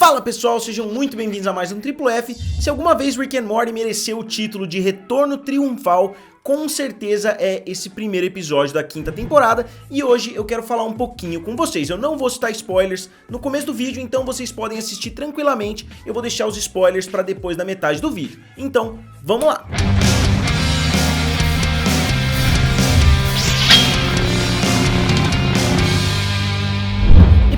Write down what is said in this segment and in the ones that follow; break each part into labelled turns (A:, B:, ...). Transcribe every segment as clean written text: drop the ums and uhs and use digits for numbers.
A: Fala pessoal, sejam muito bem-vindos a mais um Triplo F. Se alguma vez Rick and Morty mereceu o título de retorno triunfal, com certeza é esse primeiro episódio da quinta temporada, e hoje eu quero falar um pouquinho com vocês. Eu não vou citar spoilers no começo do vídeo, então vocês podem assistir tranquilamente. Eu vou deixar os spoilers para depois da metade do vídeo. Então, vamos lá!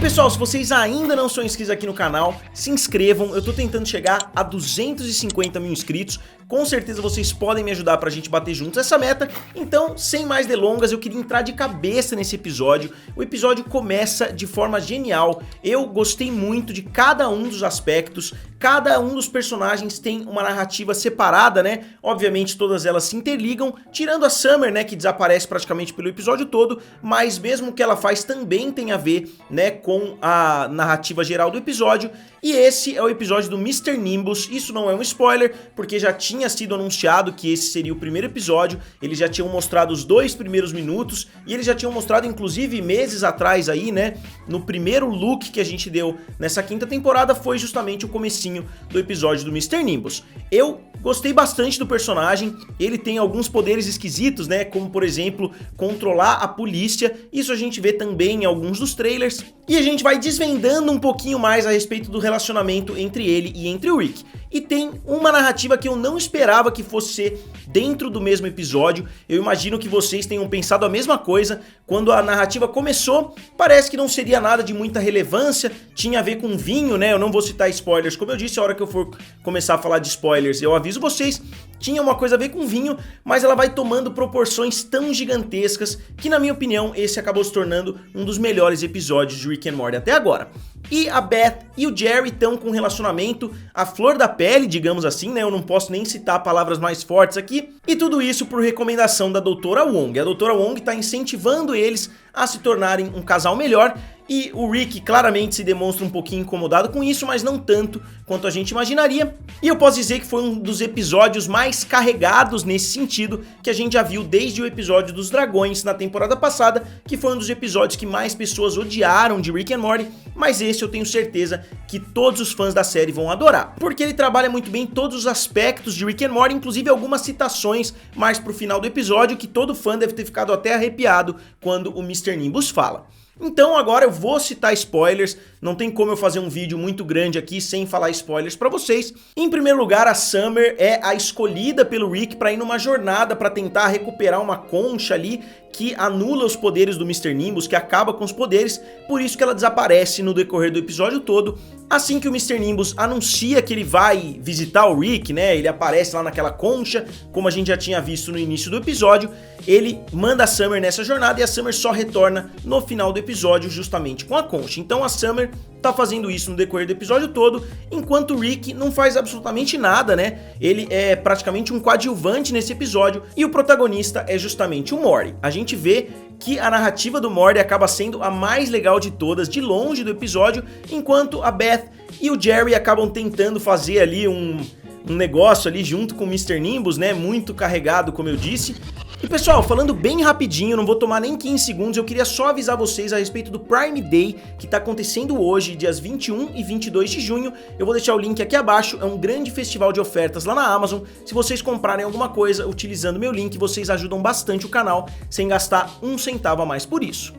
A: Pessoal, se vocês ainda não são inscritos aqui no canal, se inscrevam. Eu tô tentando chegar a 250 mil inscritos. Com certeza vocês podem me ajudar pra gente bater juntos essa meta. Então, sem mais delongas, eu queria entrar de cabeça nesse episódio. O episódio começa de forma genial. Eu gostei muito de cada um dos aspectos. Cada um dos personagens tem uma narrativa separada, né? Obviamente todas elas se interligam, tirando a Summer, né, que desaparece praticamente pelo episódio todo, mas mesmo o que ela faz também tem a ver, né, com a narrativa geral do episódio. E esse é o episódio do Mr. Nimbus. Isso não é um spoiler, porque já tinha sido anunciado que esse seria o primeiro episódio. Eles já tinham mostrado os 2 primeiros minutos, e eles já tinham mostrado inclusive meses atrás aí, né, no primeiro look que a gente deu nessa quinta temporada, foi justamente o comecinho do episódio do Mr. Nimbus. Eu gostei bastante do personagem. Ele tem alguns poderes esquisitos, né, como por exemplo, controlar a polícia. Isso a gente vê também em alguns dos trailers. E a gente vai desvendando um pouquinho mais a respeito do relacionamento entre ele e entre o Rick. E tem uma narrativa que eu não esperava que fosse ser dentro do mesmo episódio. Eu imagino que vocês tenham pensado a mesma coisa. Quando a narrativa começou, parece que não seria nada de muita relevância. Tinha a ver com vinho, né? Eu não vou citar spoilers. Como eu disse, a hora que eu for começar a falar de spoilers, eu aviso vocês. Tinha uma coisa a ver com vinho, mas ela vai tomando proporções tão gigantescas que, na minha opinião, esse acabou se tornando um dos melhores episódios de Rick and Morty até agora. E a Beth e o Jerry estão com um relacionamento à flor da pele, digamos assim, né? Eu não posso nem citar palavras mais fortes aqui. E tudo isso por recomendação da Doutora Wong. A Doutora Wong está incentivando eles a se tornarem um casal melhor. E o Rick claramente se demonstra um pouquinho incomodado com isso, mas não tanto quanto a gente imaginaria. E eu posso dizer que foi um dos episódios mais carregados nesse sentido, que a gente já viu desde o episódio dos dragões na temporada passada, que foi um dos episódios que mais pessoas odiaram de Rick and Morty, mas esse eu tenho certeza que todos os fãs da série vão adorar, porque ele trabalha muito bem todos os aspectos de Rick and Morty, inclusive algumas citações mais pro final do episódio, que todo fã deve ter ficado até arrepiado quando o Mr. Nimbus fala. Então agora eu vou citar spoilers, não tem como eu fazer um vídeo muito grande aqui sem falar spoilers pra vocês. Em primeiro lugar, a Summer é a escolhida pelo Rick pra ir numa jornada pra tentar recuperar uma concha ali que anula os poderes do Mr. Nimbus, que acaba com os poderes, por isso que ela desaparece no decorrer do episódio todo. Assim que o Mr. Nimbus anuncia que ele vai visitar o Rick, né, ele aparece lá naquela concha, como a gente já tinha visto no início do episódio, ele manda a Summer nessa jornada e a Summer só retorna no final do episódio justamente com a concha. Então a Summer tá fazendo isso no decorrer do episódio todo, enquanto o Rick não faz absolutamente nada, né? Ele é praticamente um coadjuvante nesse episódio e o protagonista é justamente o Morty. A gente vê que a narrativa do Morty acaba sendo a mais legal de todas, de longe do episódio, enquanto a Beth e o Jerry acabam tentando fazer ali um negócio ali junto com o Mr. Nimbus, né? Muito carregado, como eu disse. E pessoal, falando bem rapidinho, não vou tomar nem 15 segundos, eu queria só avisar vocês a respeito do Prime Day, que tá acontecendo hoje, dias 21 e 22 de junho. Eu vou deixar o link aqui abaixo, é um grande festival de ofertas lá na Amazon. Se vocês comprarem alguma coisa utilizando meu link, vocês ajudam bastante o canal, sem gastar um centavo a mais por isso.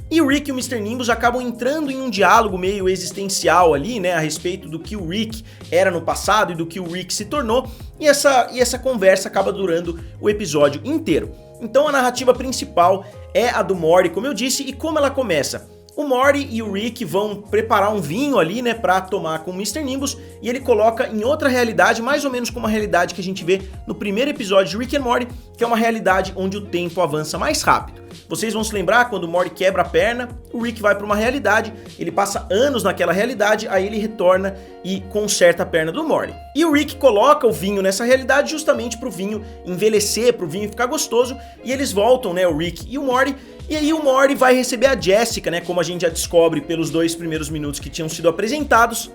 A: E o Rick e o Mr. Nimbus acabam entrando em um diálogo meio existencial ali, né, a respeito do que o Rick era no passado e do que o Rick se tornou, e essa conversa acaba durando o episódio inteiro. Então a narrativa principal é a do Morty, como eu disse, e como ela começa? O Morty e o Rick vão preparar um vinho ali, né, pra tomar com o Mr. Nimbus, e ele coloca em outra realidade, mais ou menos como a realidade que a gente vê no primeiro episódio de Rick and Morty, que é uma realidade onde o tempo avança mais rápido. Vocês vão se lembrar, quando o Morty quebra a perna, o Rick vai para uma realidade, ele passa anos naquela realidade, aí ele retorna e conserta a perna do Morty. E o Rick coloca o vinho nessa realidade justamente pro vinho envelhecer, pro vinho ficar gostoso, e eles voltam, né, o Rick e o Morty, e aí o Morty vai receber a Jessica, né, como a gente já descobre pelos 2 primeiros minutos que tinham sido apresentados.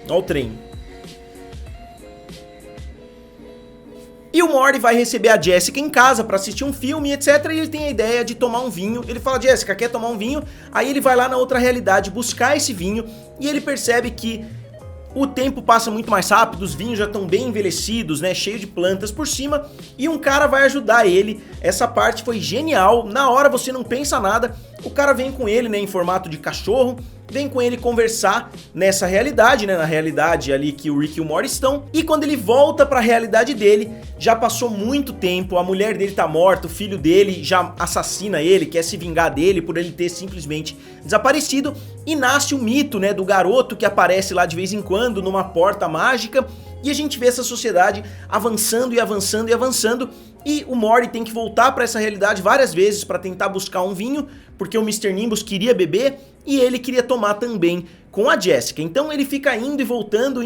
A: Olha o trem. E o Morty vai receber a Jessica em casa pra assistir um filme, etc. E ele tem a ideia de tomar um vinho. Ele fala, Jessica, quer tomar um vinho? Aí ele vai lá na outra realidade buscar esse vinho e ele percebe que o tempo passa muito mais rápido, os vinhos já estão bem envelhecidos, né, cheio de plantas por cima, e um cara vai ajudar ele. Essa parte foi genial, na hora você não pensa nada, o cara vem com ele, né, em formato de cachorro, vem com ele conversar nessa realidade, né, na realidade ali que o Rick e o Morty estão, e quando ele volta pra realidade dele, já passou muito tempo, a mulher dele tá morta, o filho dele já assassina ele, quer se vingar dele por ele ter simplesmente desaparecido, e nasce o mito, né, do garoto que aparece lá de vez em quando numa porta mágica, e a gente vê essa sociedade avançando e avançando e avançando, e o Morty tem que voltar para essa realidade várias vezes para tentar buscar um vinho, porque o Mr. Nimbus queria beber e ele queria tomar também com a Jessica. Então ele fica indo e voltando,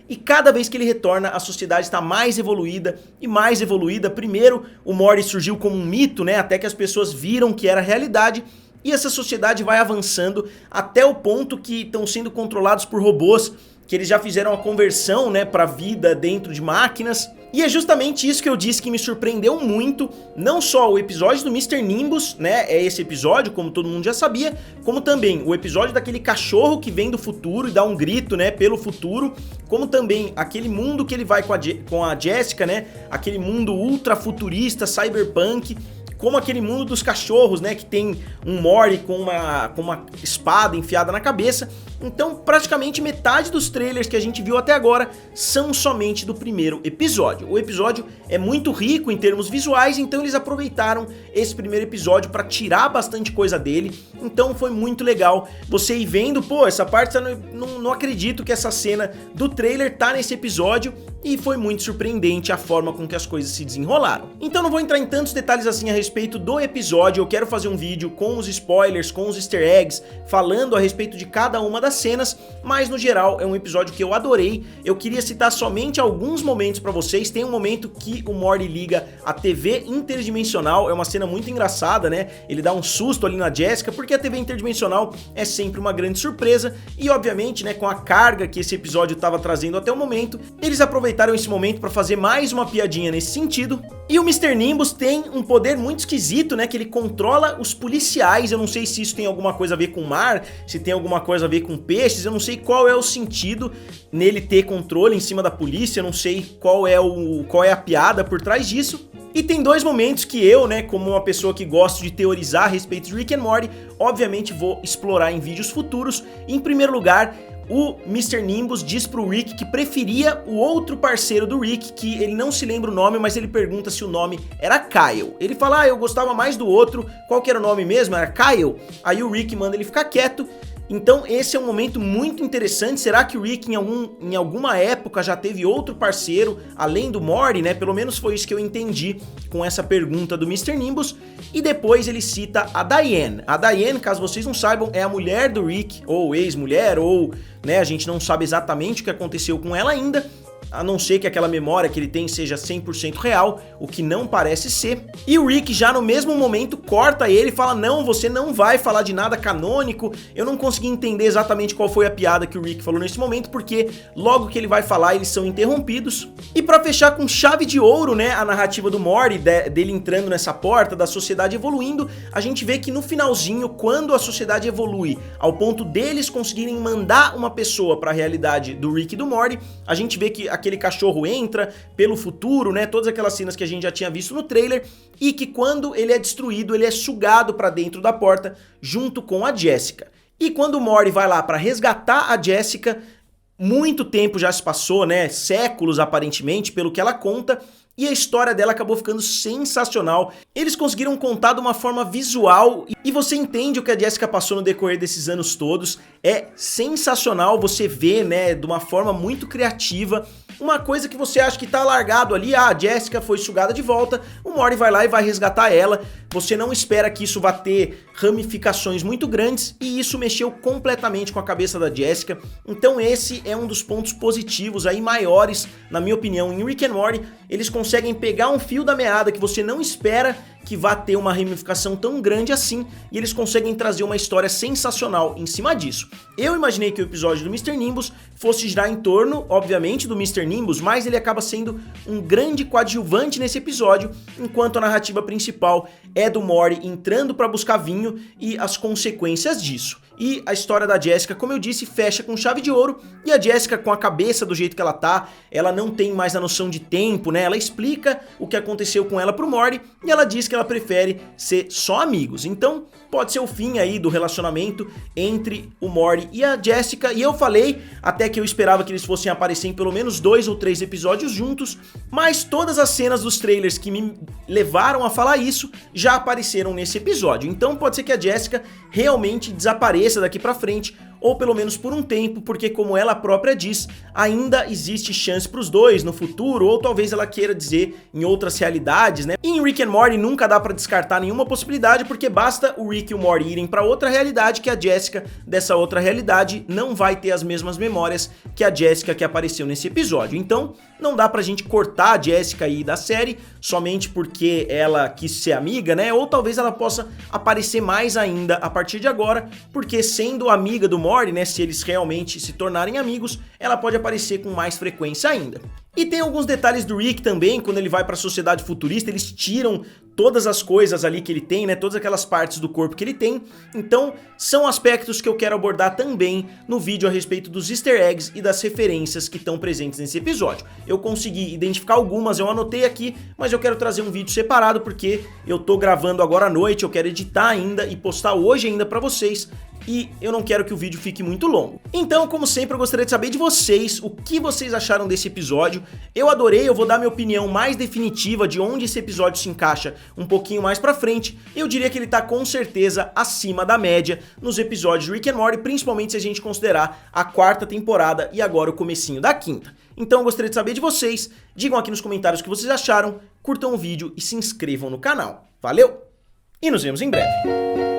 A: e cada vez que ele retorna a sociedade está mais evoluída e mais evoluída. Primeiro o Morty surgiu como um mito, né, até que as pessoas viram que era realidade, e essa sociedade vai avançando até o ponto que estão sendo controlados por robôs, que eles já fizeram a conversão, né, para vida dentro de máquinas. E é justamente isso que eu disse que me surpreendeu muito, não só o episódio do Mr. Nimbus, né, é esse episódio, como todo mundo já sabia, como também o episódio daquele cachorro que vem do futuro e dá um grito, né, pelo futuro, como também aquele mundo que ele vai com a Jessica, né, aquele mundo ultra futurista, cyberpunk, como aquele mundo dos cachorros, né, que tem um Morty com uma espada enfiada na cabeça. Então praticamente metade dos trailers que a gente viu até agora são somente do primeiro episódio. O episódio é muito rico em termos visuais, então eles aproveitaram esse primeiro episódio para tirar bastante coisa dele. Então foi muito legal você ir vendo, pô, essa parte eu não acredito que essa cena do trailer tá nesse episódio, e foi muito surpreendente a forma com que as coisas se desenrolaram. Então não vou entrar em tantos detalhes assim a respeito do episódio, eu quero fazer um vídeo com os spoilers, com os easter eggs, falando a respeito de cada uma das cenas, mas no geral é um episódio que eu adorei. Eu queria citar somente alguns momentos pra vocês. Tem um momento que o Morty liga a TV interdimensional, é uma cena muito engraçada, né? Ele dá um susto ali na Jessica, porque a TV interdimensional é sempre uma grande surpresa, e obviamente, né, com a carga que esse episódio estava trazendo até o momento, eles aproveitaram esse momento para fazer mais uma piadinha nesse sentido. E o Mr. Nimbus tem um poder muito esquisito, né, que ele controla os policiais. Eu não sei se isso tem alguma coisa a ver com o mar, se tem alguma coisa a ver com peixes, eu não sei qual é o sentido nele ter controle em cima da polícia, eu não sei qual é a piada por trás disso. E tem dois momentos que eu, né, como uma pessoa que gosta de teorizar a respeito de Rick and Morty, obviamente vou explorar em vídeos futuros. Em primeiro lugar, o Mr. Nimbus diz pro Rick que preferia o outro parceiro do Rick, que ele não se lembra o nome, mas ele pergunta se o nome era Kyle. Ele fala, ah, eu gostava mais do outro, qual que era o nome mesmo? Era Kyle? Aí o Rick manda ele ficar quieto. Então esse é um momento muito interessante. Será que o Rick em alguma época já teve outro parceiro além do Morty, né? Pelo menos foi isso que eu entendi com essa pergunta do Mr. Nimbus. E depois ele cita a Diane. A Diane, caso vocês não saibam, é a mulher do Rick, ou ex-mulher, ou, né, a gente não sabe exatamente o que aconteceu com ela ainda, a não ser que aquela memória que ele tem seja 100% real, o que não parece ser. E o Rick já no mesmo momento corta ele e fala, não, você não vai falar de nada canônico. Eu não consegui entender exatamente qual foi a piada que o Rick falou nesse momento, porque logo que ele vai falar, eles são interrompidos. E pra fechar com chave de ouro, né, a narrativa do Morty, dele entrando nessa porta, da sociedade evoluindo, a gente vê que no finalzinho, quando a sociedade evolui ao ponto deles conseguirem mandar uma pessoa pra realidade do Rick e do Morty, a gente vê que aquele cachorro entra pelo futuro, né, todas aquelas cenas que a gente já tinha visto no trailer, e que quando ele é destruído, ele é sugado pra dentro da porta junto com a Jessica. E quando o Morty vai lá pra resgatar a Jessica, muito tempo já se passou, né, séculos aparentemente, pelo que ela conta, e a história dela acabou ficando sensacional. Eles conseguiram contar de uma forma visual e você entende o que a Jessica passou no decorrer desses anos todos. É sensacional você ver, né, de uma forma muito criativa, uma coisa que você acha que tá largado ali, a Jessica foi sugada de volta, o Morty vai lá e vai resgatar ela. Você não espera que isso vá ter ramificações muito grandes, e isso mexeu completamente com a cabeça da Jessica. Então esse é um dos pontos positivos aí maiores, na minha opinião, em Rick and Morty. Eles conseguem pegar um fio da meada que você não espera que vá ter uma ramificação tão grande assim, e eles conseguem trazer uma história sensacional em cima disso. Eu imaginei que o episódio do Mr. Nimbus fosse girar em torno, obviamente, do Mr. Nimbus, mas ele acaba sendo um grande coadjuvante nesse episódio, enquanto a narrativa principal é do Morty entrando para buscar vinho e as consequências disso. e a história da Jessica, como eu disse, fecha com chave de ouro, e a Jessica, com a cabeça do jeito que ela tá, ela não tem mais a noção de tempo, né? Ela explica o que aconteceu com ela pro Morty, e ela diz que ela prefere ser só amigos. Então, pode ser o fim aí do relacionamento entre o Morty e a Jessica, e eu falei até que eu esperava que eles fossem aparecer em pelo menos 2 ou 3 episódios juntos, mas todas as cenas dos trailers que me levaram a falar isso já apareceram nesse episódio. Então pode ser que a Jessica realmente desapareça daqui pra frente, ou pelo menos por um tempo, porque como ela própria diz, ainda existe chance pros dois no futuro, ou talvez ela queira dizer em outras realidades, né? E em Rick and Morty nunca dá pra descartar nenhuma possibilidade, porque basta o Rick e o Morty irem pra outra realidade que a Jessica dessa outra realidade não vai ter as mesmas memórias que a Jessica que apareceu nesse episódio. Então não dá pra gente cortar a Jessica aí da série somente porque ela quis ser amiga, né? Ou talvez ela possa aparecer mais ainda a partir de agora, porque sendo amiga do Morty, né, se eles realmente se tornarem amigos, ela pode aparecer com mais frequência ainda. E tem alguns detalhes do Rick também, quando ele vai para a sociedade futurista, eles tiram todas as coisas ali que ele tem, né, todas aquelas partes do corpo que ele tem. Então, são aspectos que eu quero abordar também no vídeo a respeito dos easter eggs e das referências que estão presentes nesse episódio. Eu consegui identificar algumas, eu anotei aqui, mas eu quero trazer um vídeo separado porque eu tô gravando agora à noite, eu quero editar ainda e postar hoje ainda para vocês, e eu não quero que o vídeo fique muito longo. Então, como sempre, eu gostaria de saber de vocês o que vocês acharam desse episódio. Eu adorei, eu vou dar minha opinião mais definitiva de onde esse episódio se encaixa um pouquinho mais pra frente. Eu diria que ele tá com certeza acima da média nos episódios de Rick and Morty, principalmente se a gente considerar a 4ª temporada e agora o comecinho da 5ª. Então eu gostaria de saber de vocês, digam aqui nos comentários o que vocês acharam, curtam o vídeo e se inscrevam no canal. Valeu! E nos vemos em breve!